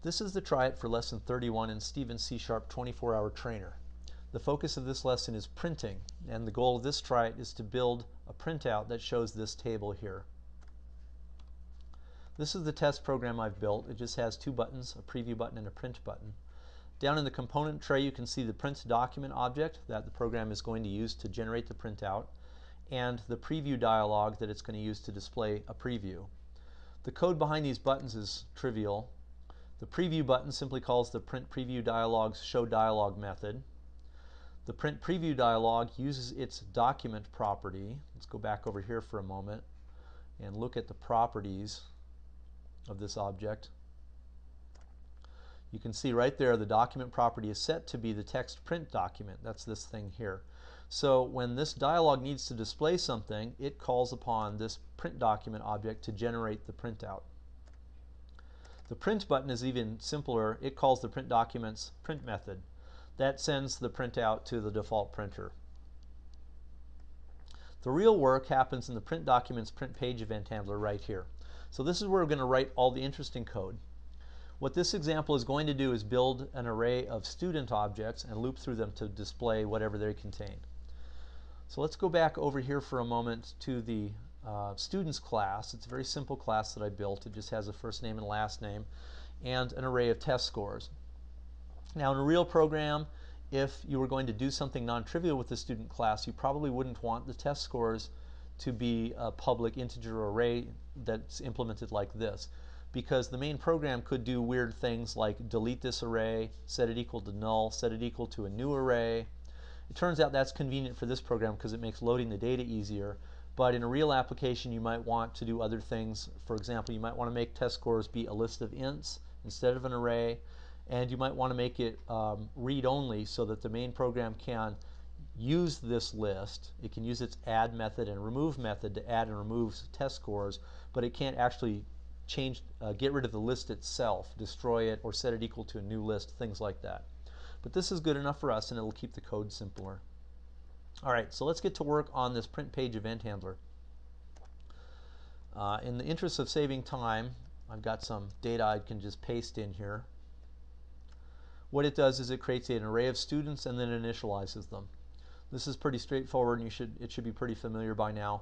This is the Try It for Lesson 31 in Stephen C# 24-hour trainer. The focus of this lesson is printing, and the goal of this Try It is to build a printout that shows this table here. This is the test program I've built. It just has two buttons, a preview button and a print button. Down in the component tray you can see the print document object that the program is going to use to generate the printout, and the preview dialog that it's going to use to display a preview. The code behind these buttons is trivial. The preview button simply calls the print preview dialog's show dialog method. The print preview dialog uses its document property. Let's go back over here for a moment and look at the properties of this object. You can see right there the document property is set to be the text print document. That's this thing here. So when this dialog needs to display something, it calls upon this print document object to generate the printout. The print button is even simpler. It calls the print document's print method. That sends the printout to the default printer. The real work happens in the print document's print page event handler right here. So this is where we're going to write all the interesting code. What this example is going to do is build an array of student objects and loop through them to display whatever they contain. So let's go back over here for a moment to the students class. It's a very simple class that I built. It just has a first name and last name and an array of test scores. Now in a real program, if you were going to do something non-trivial with the student class, you probably wouldn't want the test scores to be a public integer array that's implemented like this, because the main program could do weird things like delete this array, set it equal to null, set it equal to a new array. It turns out that's convenient for this program because it makes loading the data easier, but in a real application you might want to do other things. For example, you might want to make test scores be a list of ints instead of an array, and you might want to make it read-only so that the main program can use this list. It can use its add method and remove method to add and remove test scores, but it can't actually get rid of the list itself, destroy it, or set it equal to a new list, things like that. But this is good enough for us, and it'll keep the code simpler. Alright, so let's get to work on this print page event handler. In the interest of saving time, I've got some data I can just paste in here. What it does is it creates an array of students and then initializes them. This is pretty straightforward, and it should be pretty familiar by now.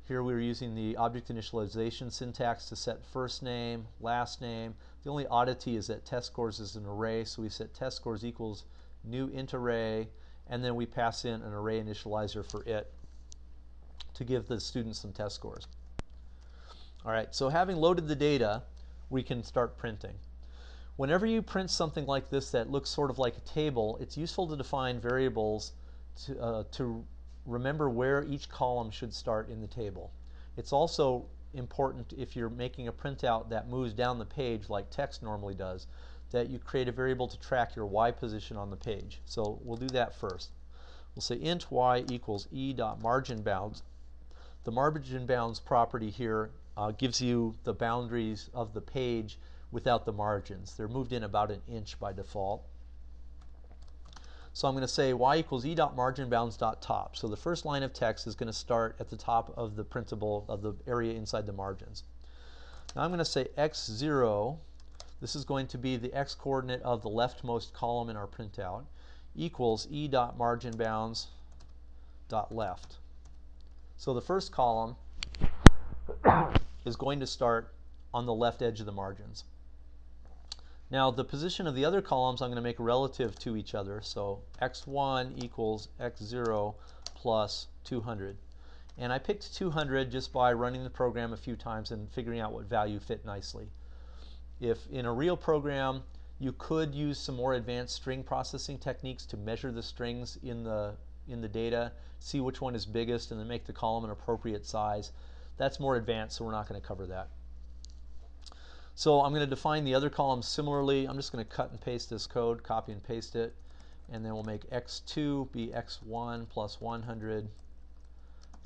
Here we're using the object initialization syntax to set first name, last name. The only oddity is that test scores is an array, so we set test scores equals new int array, and then we pass in an array initializer for it to give the students some test scores. Alright, so having loaded the data, we can start printing. Whenever you print something like this that looks sort of like a table, it's useful to define variables to remember where each column should start in the table. It's also important, if you're making a printout that moves down the page like text normally does, that you create a variable to track your y position on the page. So we'll do that first. We'll say int y equals e.marginBounds. The margin bounds property here gives you the boundaries of the page without the margins. They're moved in about an inch by default. So I'm going to say y equals e.marginBounds.top. So the first line of text is going to start at the top of the printable, of the area inside the margins. Now I'm going to say x0, this is going to be the x coordinate of the leftmost column in our printout, equals e.marginBounds.left. So the first column is going to start on the left edge of the margins. Now the position of the other columns I'm going to make relative to each other, so x1 equals x0 plus 200. And I picked 200 just by running the program a few times and figuring out what value fit nicely. If in a real program you could use some more advanced string processing techniques to measure the strings in the data, see which one is biggest, and then make the column an appropriate size. That's more advanced, so we're not going to cover that. So I'm going to define the other columns similarly. I'm just going to cut and paste this code, copy and paste it, and then we'll make x2 be x1 plus 100,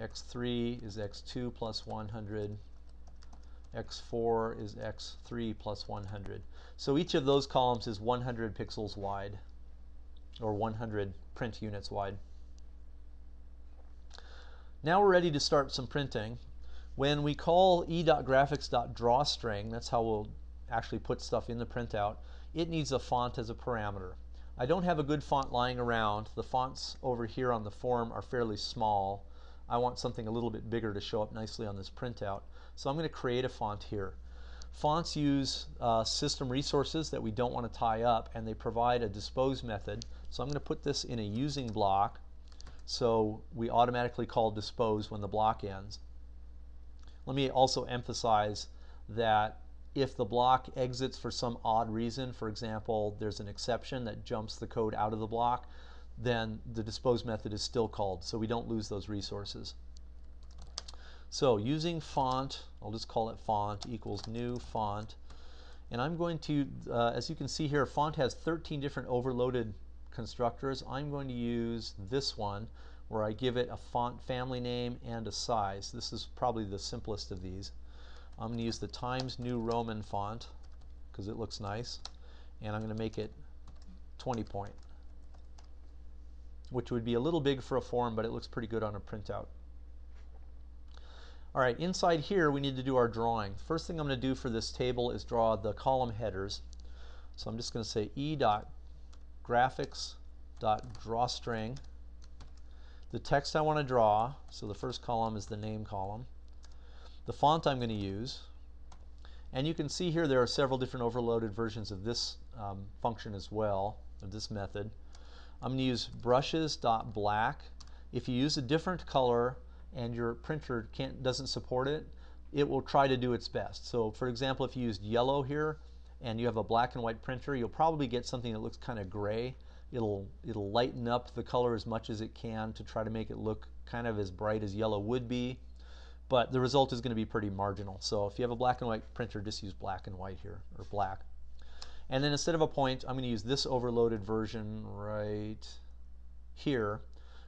x3 is x2 plus 100, x4 is x3 plus 100. So each of those columns is 100 pixels wide, or 100 print units wide. Now we're ready to start some printing. When we call e.graphics.drawString, that's how we'll actually put stuff in the printout, it needs a font as a parameter. I don't have a good font lying around. The fonts over here on the form are fairly small. I want something a little bit bigger to show up nicely on this printout. So I'm going to create a font here. Fonts use system resources that we don't want to tie up, and they provide a dispose method. So I'm going to put this in a using block, so we automatically call dispose when the block ends. Let me also emphasize that if the block exits for some odd reason, for example, there's an exception that jumps the code out of the block, then the dispose method is still called, so we don't lose those resources. So using font, I'll just call it font equals new font, and I'm going to, as you can see here, font has 13 different overloaded constructors. I'm going to use this one where I give it a font family name and a size. This is probably the simplest of these. I'm going to use the Times New Roman font because it looks nice, and I'm going to make it 20 point, which would be a little big for a form, but it looks pretty good on a printout. All right, inside here we need to do our drawing. First thing I'm going to do for this table is draw the column headers. So I'm just going to say e.graphics.drawString. The text I want to draw, so the first column is the name column. The font I'm going to use, and you can see here there are several different overloaded versions of this function as well, of this method. I'm going to use brushes.black. If you use a different color and your printer doesn't support it, it will try to do its best. So for example, if you used yellow here and you have a black and white printer, you'll probably get something that looks kind of gray. It'll lighten up the color as much as it can to try to make it look kind of as bright as yellow would be, but the result is going to be pretty marginal. So if you have a black and white printer, just use black and white here, or black. And then instead of a point, I'm going to use this overloaded version right here,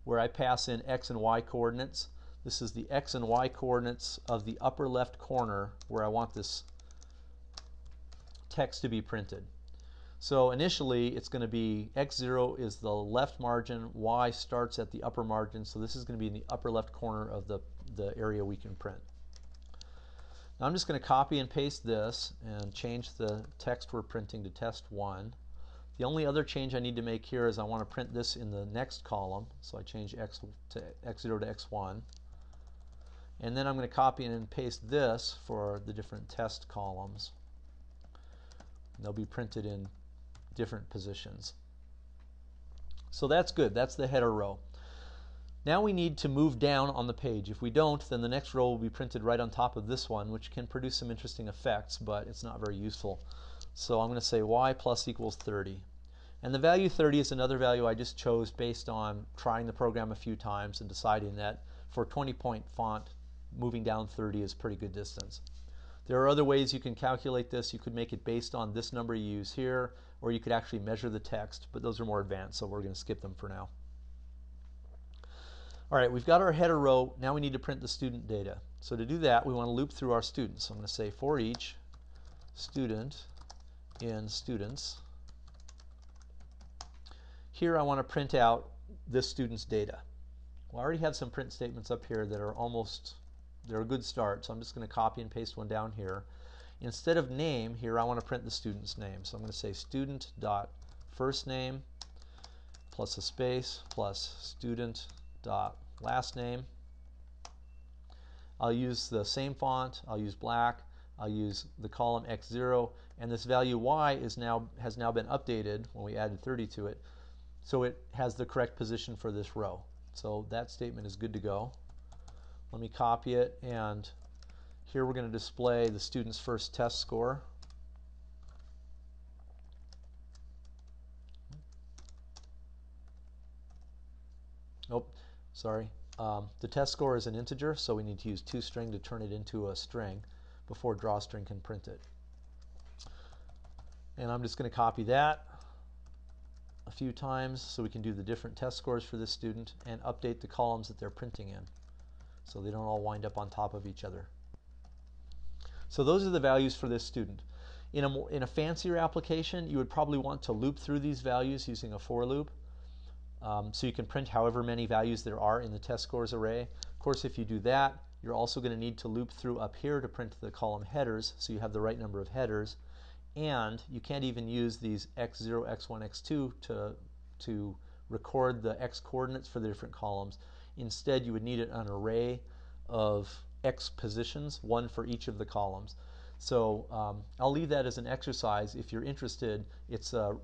where I pass in x and y coordinates. This is the x and y coordinates of the upper left corner where I want this text to be printed. So initially it's going to be x0 is the left margin, y starts at the upper margin, so this is going to be in the upper left corner of the area we can print. Now I'm just going to copy and paste this and change the text we're printing to test 1. The only other change I need to make here is I want to print this in the next column, so I change x0 to x1. And then I'm going to copy and paste this for the different test columns. And they'll be printed in different positions. So that's good. That's the header row. Now we need to move down on the page. If we don't, then the next row will be printed right on top of this one, which can produce some interesting effects, but it's not very useful. So I'm going to say y plus equals 30. And the value 30 is another value I just chose based on trying the program a few times and deciding that for a 20-point font, moving down 30 is pretty good distance. There are other ways you can calculate this. You could make it based on this number you use here, or you could actually measure the text, but those are more advanced, so we're going to skip them for now. All right, we've got our header row. Now we need to print the student data. So to do that, we want to loop through our students. So I'm going to say for each student in students. Here I want to print out this student's data. Well, I already have some print statements up here that are they're a good start, so I'm just going to copy and paste one down here. Instead of name, here I want to print the student's name. So I'm going to say student.firstname plus a space plus student.lastname. I'll use the same font, I'll use black, I'll use the column x0, and this value y has now been updated when we added 30 to it, so it has the correct position for this row. So that statement is good to go. Let me copy it, and here we're going to display the student's first test score. Oh, sorry. The test score is an integer, so we need to use toString to turn it into a string before drawString can print it. And I'm just going to copy that a few times so we can do the different test scores for this student and update the columns that they're printing in so they don't all wind up on top of each other. So those are the values for this student. In a fancier application, you would probably want to loop through these values using a for loop. So you can print however many values there are in the test scores array. Of course, if you do that, you're also going to need to loop through up here to print the column headers so you have the right number of headers. and you can't even use these x0, x1, x2 to record the x coordinates for the different columns. Instead, you would need an array of x positions, one for each of the columns. So I'll leave that as an exercise. If you're interested, it's a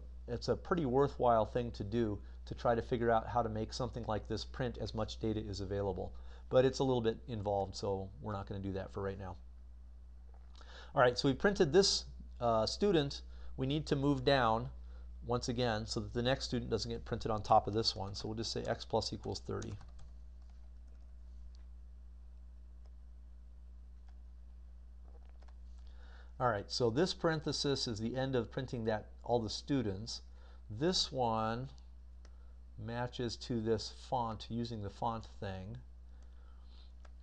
pretty worthwhile thing to do to try to figure out how to make something like this print as much data as available. But it's a little bit involved, so we're not going to do that for right now. All right, so we printed this student. We need to move down once again so that the next student doesn't get printed on top of this one. So we'll just say x plus equals 30. All right, so this parenthesis is the end of printing all the students. This one matches to this font using the font thing.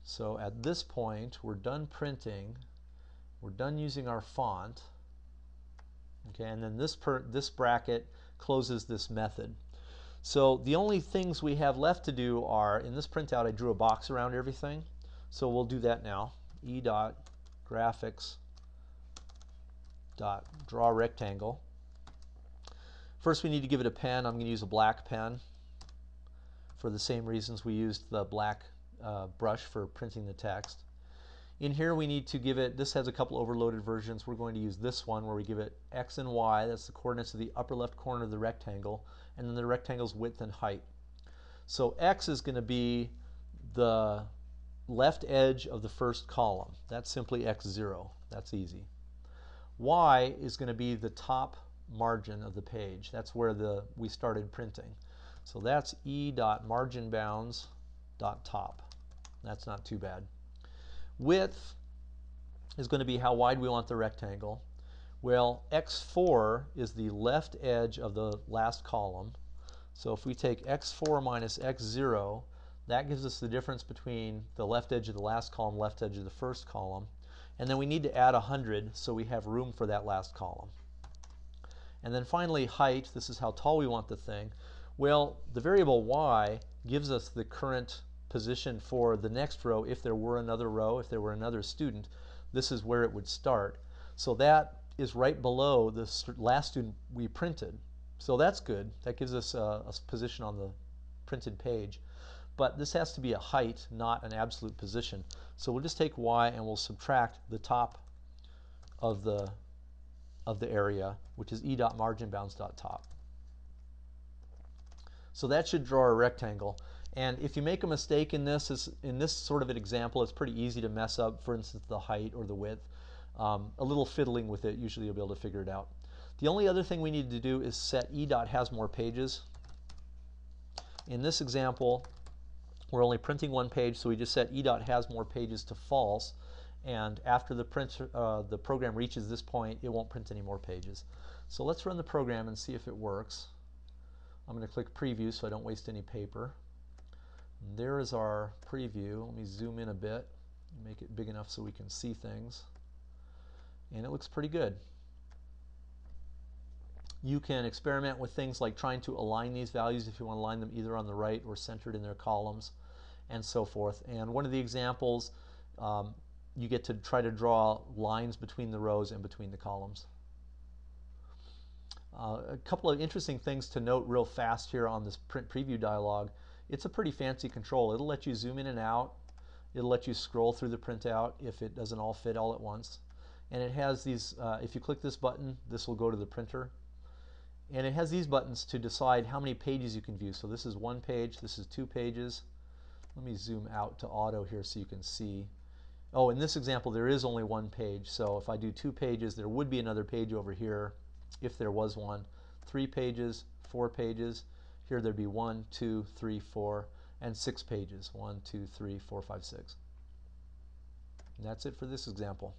So at this point, we're done printing. We're done using our font. Okay, and then this bracket closes this method. So the only things we have left to do are, in this printout, I drew a box around everything. So we'll do that now. e.graphics.draw rectangle. First, we need to give it a pen. I'm going to use a black pen for the same reasons we used the black brush for printing the text. In here, we need to give it, this has a couple overloaded versions. We're going to use this one where we give it x and y. That's the coordinates of the upper left corner of the rectangle, and then the rectangle's width and height. So x is going to be the left edge of the first column. That's simply x0. That's easy. Y is going to be the top margin of the page. That's where we started printing. So that's e.marginbounds.top. That's not too bad. Width is going to be how wide we want the rectangle. Well, x4 is the left edge of the last column. So if we take x4 minus x0, that gives us the difference between the left edge of the last column, left edge of the first column. And then we need to add 100 so we have room for that last column. And then finally, height. This is how tall we want the thing. Well, the variable y gives us the current position for the next row. If there were another row, if there were another student, this is where it would start. So that is right below the last student we printed. So that's good. That gives us a position on the printed page. But this has to be a height, not an absolute position. So we'll just take y and we'll subtract the top of the area, which is e.marginbounds.top. So that should draw a rectangle. And if you make a mistake in this sort of an example, it's pretty easy to mess up, for instance, the height or the width. A little fiddling with it, usually you'll be able to figure it out. The only other thing we need to do is set e.has more pages. In this example, we're only printing one page, so we just set e.has more pages to false. And after the program reaches this point, it won't print any more pages. So let's run the program and see if it works. I'm going to click preview so I don't waste any paper. And there is our preview. Let me zoom in a bit, make it big enough so we can see things. And it looks pretty good. You can experiment with things like trying to align these values if you want to align them either on the right or centered in their columns and so forth. And one of the examples, you get to try to draw lines between the rows and between the columns. A couple of interesting things to note real fast here on this print preview dialog. It's a pretty fancy control. It'll let you zoom in and out. It'll let you scroll through the printout if it doesn't all fit all at once. And it has these, if you click this button, this will go to the printer. And it has these buttons to decide how many pages you can view. So this is one page, this is 2 pages. Let me zoom out to auto here so you can see. Oh, in this example, there is only one page. So if I do 2 pages, there would be another page over here if there was one. 3 pages, 4 pages. Here there'd be 1, 2, 3, 4, and 6 pages. 1, 2, 3, 4, 5, 6. And that's it for this example.